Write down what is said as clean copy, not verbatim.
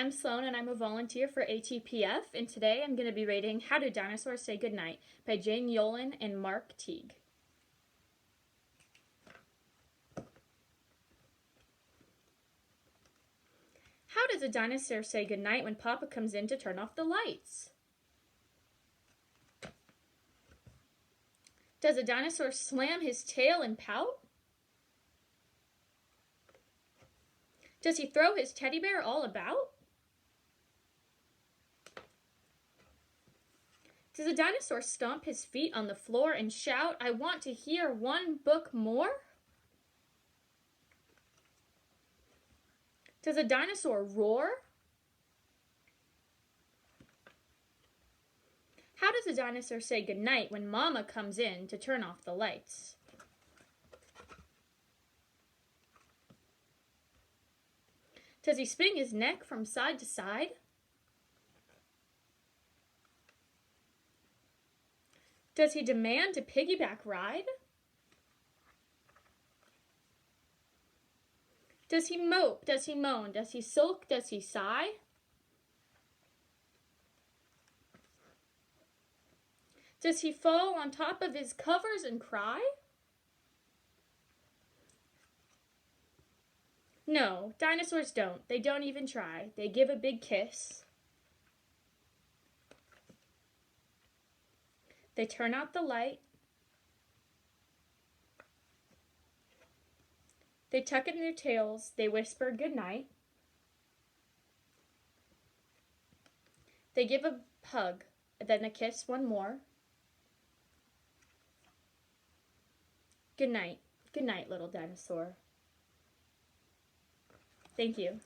I'm Sloan and I'm a volunteer for ATPF, and today I'm going to be reading How Do Dinosaurs Say Goodnight by Jane Yolen and Mark Teague. How does a dinosaur say goodnight when Papa comes in to turn off the lights? Does a dinosaur slam his tail and pout? Does he throw his teddy bear all about? Does a dinosaur stomp his feet on the floor and shout, "I want to hear one book more"? Does a dinosaur roar? How does a dinosaur say goodnight when Mama comes in to turn off the lights? Does he spin his neck from side to side? Does he demand a piggyback ride? Does he mope? Does he moan? Does he sulk? Does he sigh? Does he fall on top of his covers and cry? No, dinosaurs don't. They don't even try. They give a big kiss. They turn out the light. They tuck in their tails. They whisper goodnight. They give a hug, then a kiss, one more. Good night. Good night, little dinosaur. Thank you.